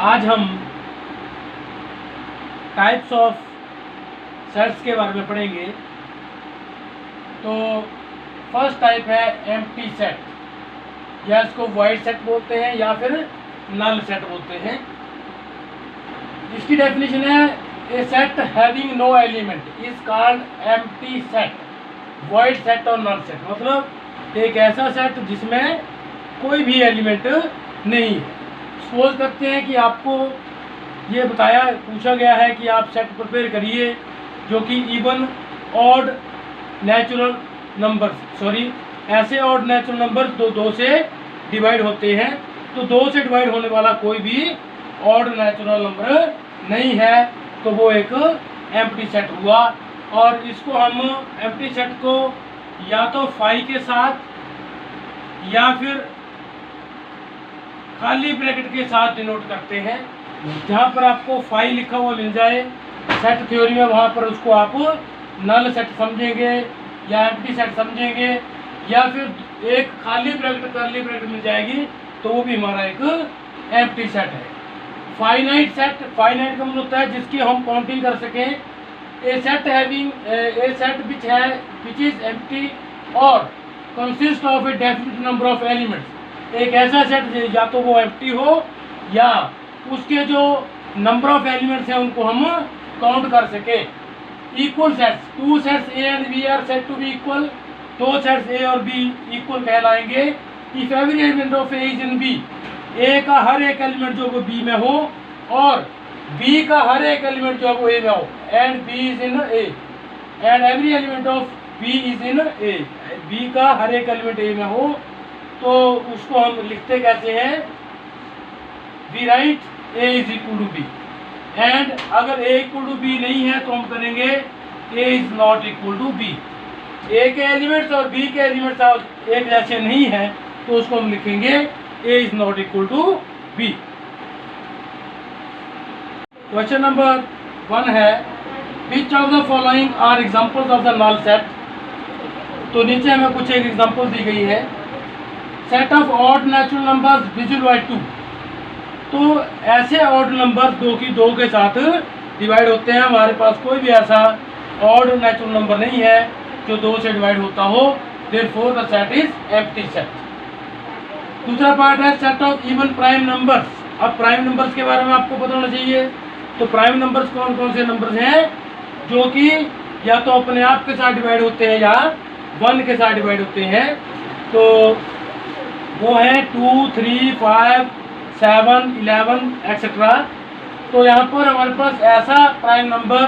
आज हम types of sets के बारे में पढ़ेंगे। तो फर्स्ट टाइप है एम्प्टी सेट, या इसको वॉइड सेट बोलते हैं या फिर नल सेट बोलते हैं। इसकी डेफिनेशन है a set having no element is called empty set, void set और नल सेट। मतलब एक ऐसा सेट जिसमें कोई भी एलिमेंट नहीं है। सपोज करते हैं कि आपको ये पूछा गया है कि आप सेट प्रिपेयर करिए जो कि इवन ऑड नेचुरल नंबर्स ऐसे ऑड नेचुरल नंबर्स दो से डिवाइड होते हैं। तो 2 से डिवाइड होने वाला कोई भी ऑड नेचुरल नंबर नहीं है, तो वो एक एम्प्टी सेट हुआ। और इसको हम एम्प्टी सेट को या तो फाई के साथ या फिर खाली ब्रैकेट के साथ डिनोट करते हैं। जहाँ पर आपको फाई लिखा हुआ मिल जाए सेट थ्योरी में, वहाँ पर उसको आप नल सेट समझेंगे या एम्प्टी सेट समझेंगे, या फिर एक खाली ब्रैकेट करली ब्रैकेट मिल जाएगी तो वो भी हमारा एक एम्प्टी सेट है। फाइनाइट सेट, फाइनाइट का मतलब होता है जिसकी हम काउंटिंग कर सकें। A set having a set which is empty और consist of a definite number of elements. एक ऐसा सेट या तो वो एम्प्टी हो या उसके जो नंबर ऑफ एलिमेंट्स हैं उनको हम काउंट कर सके। Equal sets, 2 sets A and B are set to be equal, 2 sets A और बी इक्वल कहलाएंगे if every element of A is in B. A का हर एक एलिमेंट जो वो बी में हो और बी का हर एक एलिमेंट जो वो ए में हो, and B is in A and every element of B is in A. B का हर एक एलिमेंट ए में हो तो उसको हम लिखते कैसे हैं, we write A is equal to B. And अगर ए इक्वल टू बी नहीं है तो हम करेंगे A is not equal to B. A के एलिमेंट्स और बी के एलिमेंट्स एक जैसे नहीं है तो उसको हम लिखेंगे A is not equal to B. Question number 1 है which of the following are examples of the null set. तो नीचे हमें कुछ एक एग्जाम्पल दी गई है। Set of odd natural numbers divisible by 2। तो ऐसे ऑड नंबर 2 के साथ डिवाइड होते हैं। हमारे पास कोई भी ऐसा ऑड नेचुरल नंबर नहीं है जो 2 से डिवाइड होता हो, therefore the set is empty set. दूसरा पार्ट है set of even prime numbers. अब प्राइम नंबर्स के बारे में आपको पता होना चाहिए। तो प्राइम नंबर्स कौन कौन से नंबर्स हैं जो कि या तो अपने आप के साथ डिवाइड होते हैं या 1 के साथ डिवाइड होते हैं। तो वो है 2, 3, 5, 7, 11 एक्सेट्रा। तो यहाँ पर हमारे पास ऐसा प्राइम नंबर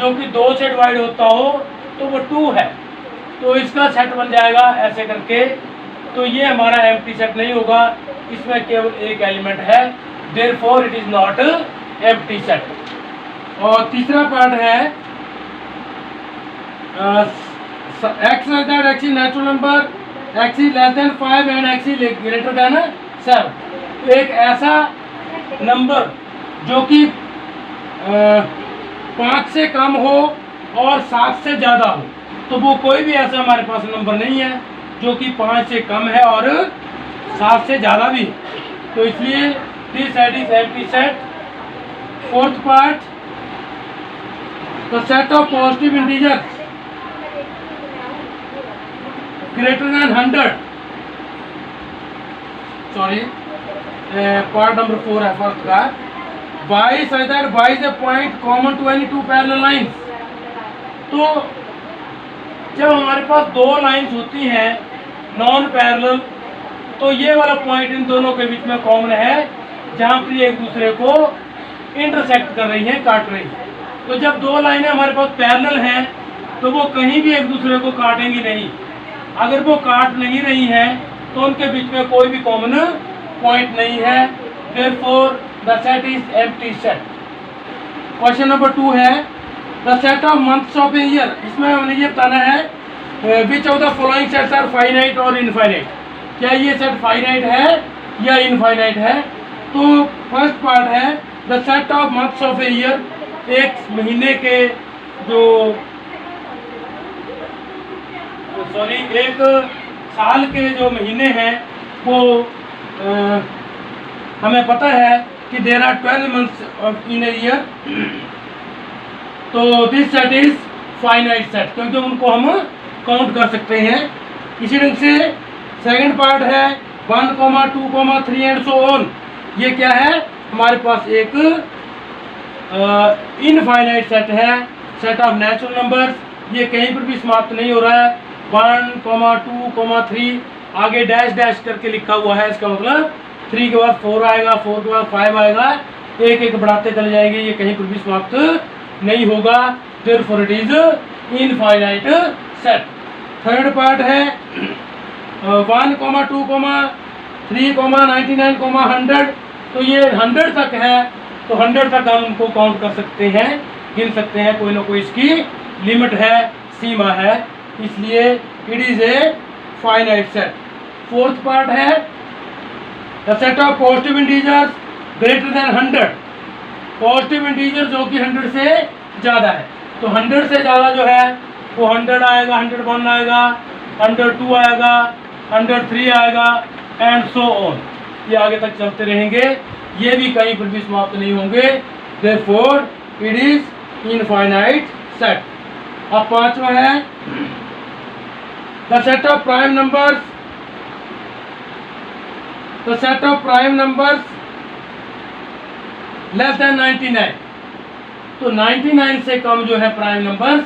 जो कि 2 से डिवाइड होता हो तो वो 2 है, तो इसका सेट बन जाएगा ऐसे करके। तो ये हमारा एम्प्टी सेट नहीं होगा, इसमें केवल एक एलिमेंट है, therefore it is not empty set. और तीसरा पार्ट है X is natural number, x is less than 5 and x is greater than 7। एक ऐसा नंबर जो कि 5 से कम हो और 7 से ज़्यादा हो, तो वो कोई भी ऐसा हमारे पास नंबर नहीं है जो कि 5 से कम है और 7 से ज़्यादा भी है। तो इसलिए this set is empty set. Fourth part, the set of positive integers greater than 100, part number 4 है फर्स्ट का। y such that y is a point common to any 2 parallel lines। तो जब हमारे पास 2 लाइंस होती हैं नॉन पैरेलल, तो ये वाला पॉइंट इन दोनों के बीच में कॉमन है जहाँ पर एक दूसरे को इंटरसेक्ट कर रही हैं, काट रही हैं। तो जब 2 लाइनें हमारे पास पैरेलल हैं तो वो कहीं भी एक दूसरे को काटेंगी नहीं। अगर वो काट नहीं रही है तो उनके बीच में कोई भी कॉमन पॉइंट नहीं है, therefore the set is empty set. Question number 2 है the set of months of a year. इसमें हमने ये बताना है which of the following sets are finite और इनफाइनाइट। क्या ये सेट फाइनाइट है या इनफाइनाइट है। तो फर्स्ट पार्ट है the set of months of a year. एक महीने के जो एक साल के जो महीने हैं वो हमें पता है कि there are 12 months in a year, तो this set is finite set, क्योंकि उनको हम काउंट कर सकते हैं। इसी ढंग से सेकंड पार्ट है 1, 2, 3 एंड सो ऑन। ये क्या है, हमारे पास एक इनफाइनाइट सेट है, सेट ऑफ नेचुरल नंबर्स। ये कहीं पर भी समाप्त नहीं हो रहा है। 1, 2, 3 आगे डैश डैश करके लिखा हुआ है, इसका मतलब 3 के बाद 4 आएगा, 4 के बाद 5 आएगा, एक एक बढ़ाते चले जाएंगे, ये कहीं पर भी समाप्त नहीं होगा। Therefore it is infinite set. Third part है 1, 2, 3, 99, 100। तो ये 100 तक है, तो 100 तक हम उनको काउंट कर सकते हैं, गिन सकते हैं, कोई ना कोई इसकी लिमिट है, सीमा है, इसलिए it is a finite set. Fourth part है the set of positive integers greater than 100। Positive integer जो कि 100 से ज़्यादा है, तो 100 से ज़्यादा जो है वो 100 आएगा, 101 आएगा, 102 आएगा, 103 आएगा एंड सो ऑन। ये आगे तक चलते रहेंगे, ये भी कहीं पर भी समाप्त नहीं होंगे। Therefore it is infinite set. अब पांचवा है the set of prime numbers, the set of prime numbers less than 99। तो 99 से कम जो है प्राइम नंबर्स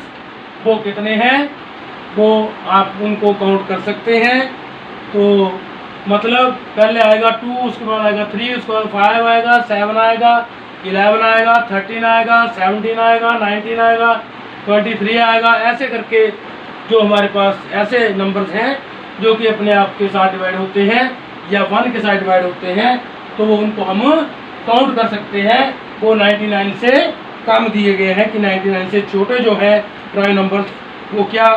वो कितने हैं, वो आप उनको काउंट कर सकते हैं। तो मतलब पहले आएगा 2, उसके बाद आएगा 3, उसके बाद 5 आएगा, 7 आएगा, 11 आएगा, 13 आएगा, 17 आएगा, 19 आएगा, 23 आएगा, ऐसे करके जो हमारे पास ऐसे नंबर्स हैं जो कि अपने आप के साथ डिवाइड होते हैं या 1 के साथ डिवाइड होते हैं, तो वो उनको हम काउंट कर सकते हैं। वो 99 से कम दिए गए हैं कि 99 से छोटे जो है प्राइम नंबर्स, वो क्या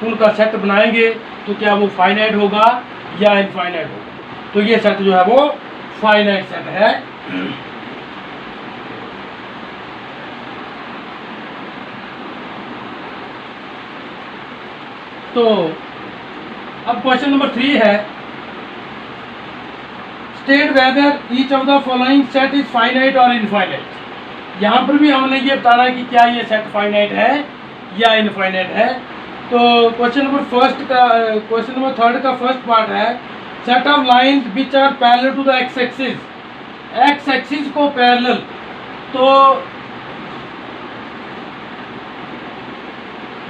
उनका सेट बनाएंगे तो क्या वो फाइनाइट होगा या इनफाइनाइट होगा। तो ये सेट जो है वो फाइनाइट सेट है। तो अब क्वेश्चन नंबर 3 है state whether each of the following set is finite और इनफाइनाइट। यहाँ पर भी हमने ये बताना है कि क्या ये सेट फाइनाइट है या इनफाइनाइट है। तो क्वेश्चन नंबर 3 का फर्स्ट पार्ट है set of lines which are parallel to the X axis. X axis को पैरेलल, तो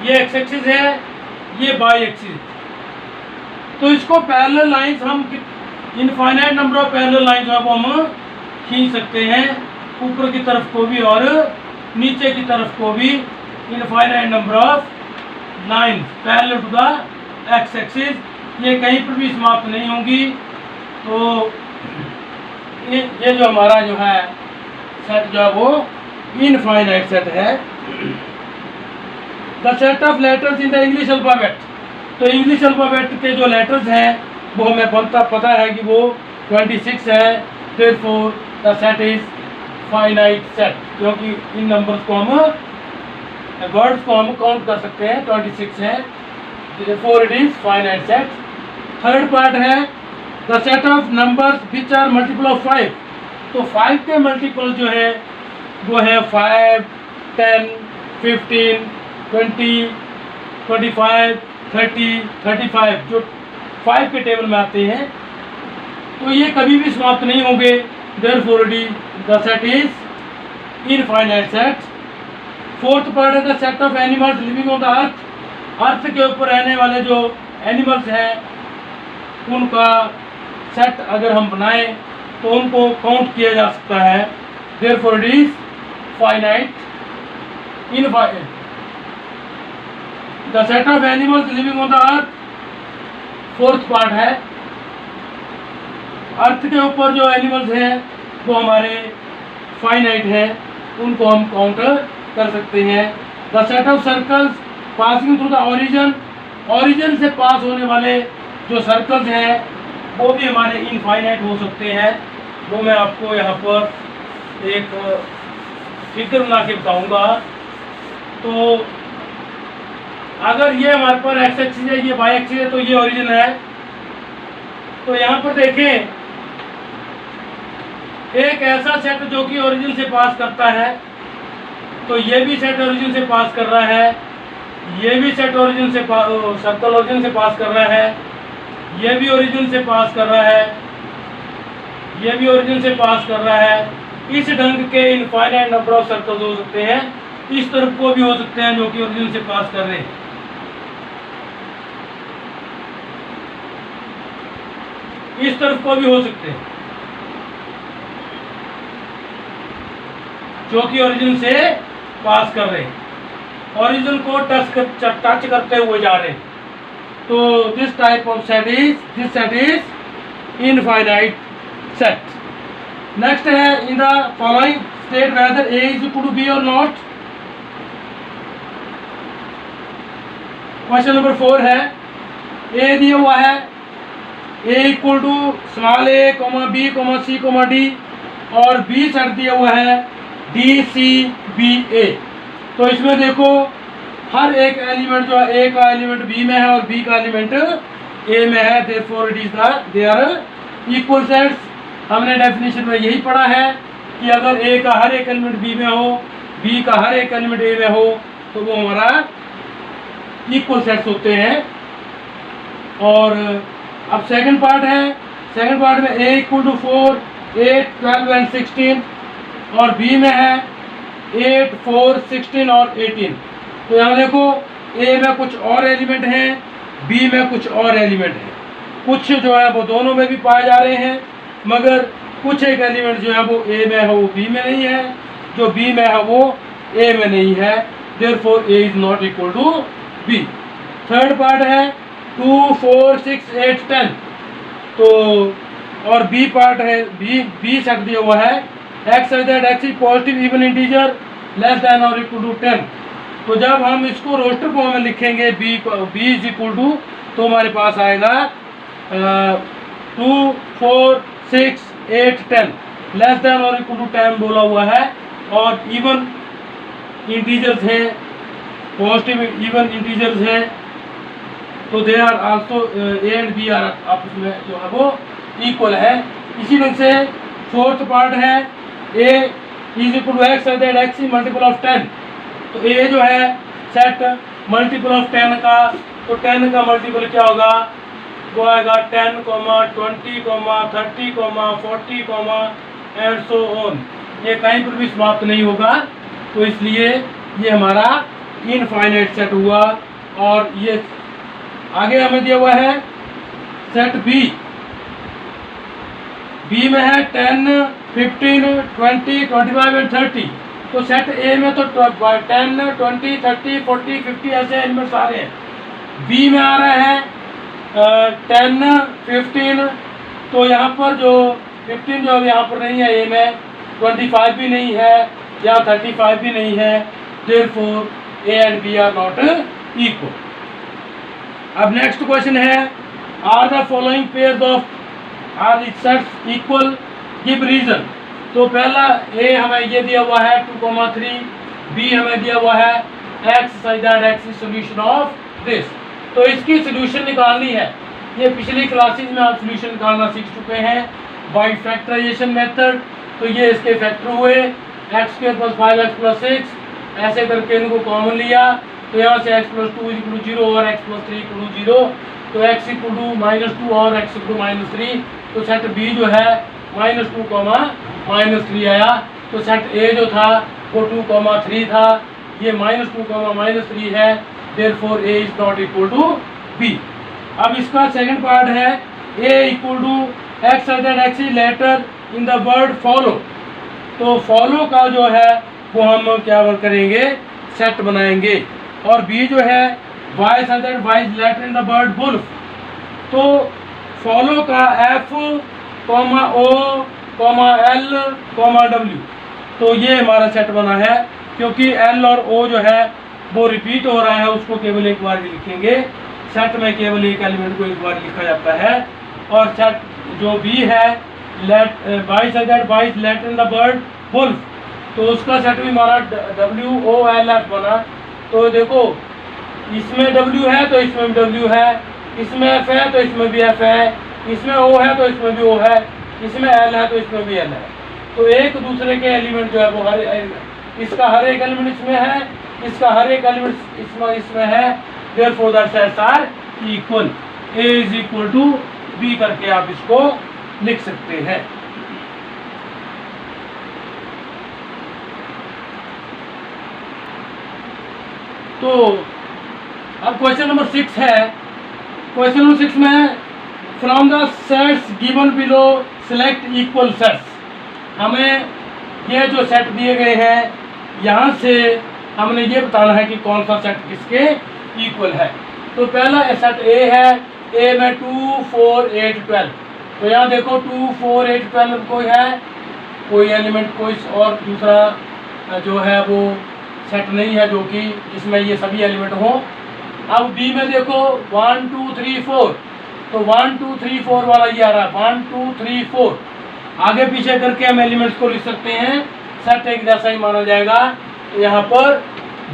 ये एक्स एक्सिस है, ये बाई एक्सिस, तो इसको पैरेलल लाइंस हम infinite number of parallel lines वो हम खींच सकते हैं, ऊपर की तरफ को भी और नीचे की तरफ को भी। Infinite number of lines parallel to the X axis, ये कहीं पर भी समाप्त नहीं होंगी। तो ये जो हमारा जो है सेट जो है वो इनफाइनाइट सेट है। The set of letters in the English alphabet. तो इंग्लिश अल्फाबेट के जो लेटर्स हैं वो हमें पता है कि वो 26 है। Therefore the set is finite set, क्योंकि इन नंबर्स को हम वर्ड्स को हम काउंट कर सकते हैं, 26 है। Therefore it is finite set. Third part है the set of numbers which are multiple of 5। तो 5 के मल्टीपल जो है वो है 5, 10, 15, 20, 25, 30, 35, जो 5 के टेबल में आते हैं, तो ये कभी भी समाप्त नहीं होंगे। Therefore the set is infinite set. Fourth part है the set of animals living on the earth. Earth के ऊपर रहने वाले जो एनिमल्स हैं उनका सेट अगर हम बनाएं तो उनको काउंट किया जा सकता है। Therefore it is finite. Infinite the set of animals living on the earth, fourth part है। अर्थ के ऊपर जो एनिमल्स हैं वो हमारे फाइनाइट हैं, उनको हम काउंट कर सकते हैं। The set of circles passing through the origin. Origin से पास होने वाले जो सर्कल्स हैं वो भी हमारे इनफाइनाइट हो सकते हैं। वो मैं आपको यहाँ पर एक फिगर बना के बताऊँगा। तो अगर ये हमारे पास एक्स एक्सिस है, ये वाई एक्सिस है, तो ये ओरिजिन है। तो यहाँ पर देखें एक ऐसा सेट जो कि ओरिजिन से पास करता है, तो ये भी सेट ओरिजिन से पास कर रहा है, ये भी सेट ओरिजिन से सर्कल ओरिजिन से पास कर रहा है, ये भी ओरिजिन से पास कर रहा है, ये भी ओरिजिन से पास कर रहा है। इस ढंग के इनफाइनाइट नंबर ऑफ सर्कल्स हो सकते हैं। इस तरफ को भी हो सकते हैं जो कि ओरिजिन से पास कर रहे हैं। इस तरफ को भी हो सकते हैं जो कि ओरिजिन से पास कर रहे हैं, ओरिजिन को टच करते हुए जा रहे हैं। तो this type of set is infinite set. Next है in the following state whether A is equal to B और नॉट। क्वेश्चन नंबर 4 है, ए दिया हुआ है A equal to small a comma b comma c comma d, और B set दिया हुआ है डी सी बी ए। तो इसमें देखो हर एक एलिमेंट जो है, ए का एलिमेंट बी में है और बी का एलिमेंट ए में है, therefore it is they are equal sets. हमने डेफिनेशन में यही पढ़ा है कि अगर ए का हर एक एलिमेंट बी में हो, बी का हर एक एलिमेंट ए में हो, तो वो हमारा इक्वल सेट्स होते हैं। और अब सेकंड पार्ट है, सेकंड पार्ट में ए इक्वल टू 4, 8, 12 एंड 16, और बी में है 8, 4, 16 और 18। तो यहाँ देखो ए में कुछ और एलिमेंट हैं, बी में कुछ और एलिमेंट हैं। कुछ जो है वो दोनों में भी पाए जा रहे हैं, मगर कुछ एक एलिमेंट जो है वो ए में है वो बी में नहीं है, जो बी में है वो ए में नहीं है, therefore A is not equal to B. Third part है 2, 4, 6, 8, 10। तो और बी पार्ट है, बी सेट दिया हुआ है X is that x is positive even integer less than और इक्वल टू 10। तो जब हम इसको रोस्टर फॉर्म में लिखेंगे बी इज इक्वल टू, तो हमारे पास आएगा 2, 4, 6, 8, 10 लेस देन और इक्वल टू 10 बोला हुआ है, और इवन इंटीजर्स हैं, पॉजिटिव इवन इंटीजर्स हैं, तो they are also A and B are आपस में जो है वो इक्वल है। इसी ढंग से फोर्थ पार्ट है A is equal to x that x is multiple of 10। तो ए जो है सेट मल्टीपल ऑफ 10 का, तो 10 का मल्टीपल क्या होगा, वो आएगा 10, 20, 30, 40 एंड सो ऑन। ये कहीं पर भी समाप्त नहीं होगा, तो इसलिए ये हमारा इनफाइनाइट सेट हुआ। और ये आगे हमें दिया हुआ है सेट बी, बी में है 10, 15, 20, 25 एंड 30। तो सेट ए में तो 10, 20, 30, 40, 50 ऐसे एलिमेंट्स आ रहे हैं। बी में आ रहे हैं 10, 15। तो यहाँ पर जो 15 जो यहाँ पर नहीं है ए में, 25 भी नहीं है या 35 भी नहीं है, therefore A and B are not equal. अब नेक्स्ट क्वेश्चन है, are the following pairs of are sets equal, give reason. तो पहला ए हमें ये दिया हुआ है 2,3, बी हमें दिया हुआ है x such that x is solution of this. तो इसकी सोल्यूशन निकालनी है। ये पिछली क्लासेस में आप सोल्यूशन निकालना सीख चुके हैं बाय फैक्टराइजेशन मेथड। तो ये इसके फैक्टर हुए x² + 5x + 6, ऐसे करके इनको कॉमन लिया, तो यहाँ से x + 2 = 0 और x + 3 = 0। तो x = -2 और x = -3। तो सेट बी जो है -2, -3 आया। तो सेट ए जो था वो 2, 3 था, ये -2, -3 है, therefore A is not equal to B. अब इसका सेकंड पार्ट है A = X that x is letter in the word follow. तो फॉलो का जो है वो हम क्या करेंगे, सेट बनाएंगे। और बी जो है Y such that Y is letter in the word wolf. तो फॉलो का F, O, L, W। तो ये हमारा सेट बना है, क्योंकि L और O जो है वो रिपीट हो रहा है, उसको केवल एक बार ही लिखेंगे। सेट में केवल एक एलिमेंट को एक बार लिखा जाता है। और सेट जो B है Y such that Y is letter in the word wolf, तो उसका सेट भी हमारा WOLF बना। तो देखो इसमें W है तो इसमें भी W है, इसमें F है तो इसमें भी F है, इसमें O है तो इसमें भी O है, इसमें L है तो इसमें भी L है। तो एक दूसरे के एलिमेंट जो है वो इसका हर एक एलिमेंट इसमें है, इसका हर एक एलिमेंट इसमें है, therefore that sets are equal. A is equal to B करके आप इसको लिख सकते हैं। तो अब क्वेश्चन नंबर 6 है। क्वेश्चन नंबर 6 में from the sets given below select equal sets. हमें ये जो सेट दिए गए हैं यहाँ से हमने ये बताना है कि कौन सा सेट किसके इक्वल है। तो पहला सेट ए है, ए में 2 4 8 12। तो यहाँ देखो 2 4 8 12 कोई है, कोई एलिमेंट कोई और दूसरा जो है वो सेट नहीं है जो कि जिसमें ये सभी एलिमेंट हों। अब बी में देखो 1 2 3 4। तो 1 2 3 4 वाला ये आ रहा है 1 2 3 4। आगे पीछे करके हम एलिमेंट्स को लिख सकते हैं, सेट एक जैसा ही माना जाएगा। तो यहाँ पर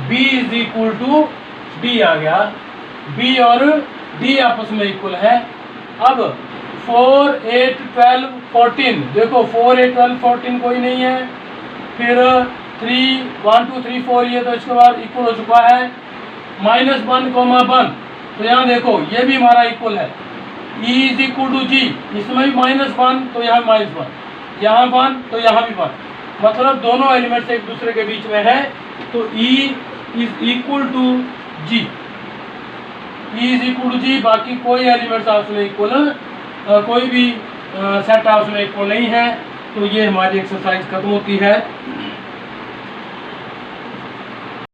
B is equal to D आ गया, B और D आपस में इक्वल है। अब 4 8 12 14, देखो 4 8 12 14 कोई नहीं है। फिर 3 1 2 3 4 ये तो इसके बाद इक्वल हो चुका है। -1 1, तो यहाँ देखो ये भी हमारा इक्वल है। E is equal to G, इसमें भी -1 तो यहाँ -1, यहाँ 1 तो यहाँ भी 1, मतलब दोनों एलिमेंट्स एक दूसरे के बीच में है। तो E is equal to G, E is equal to G। बाकी कोई एलिमेंट्स आपस में इक्वल, कोई भी सेट आपस में इक्वल नहीं है। तो ये हमारी एक्सरसाइज खत्म होती है।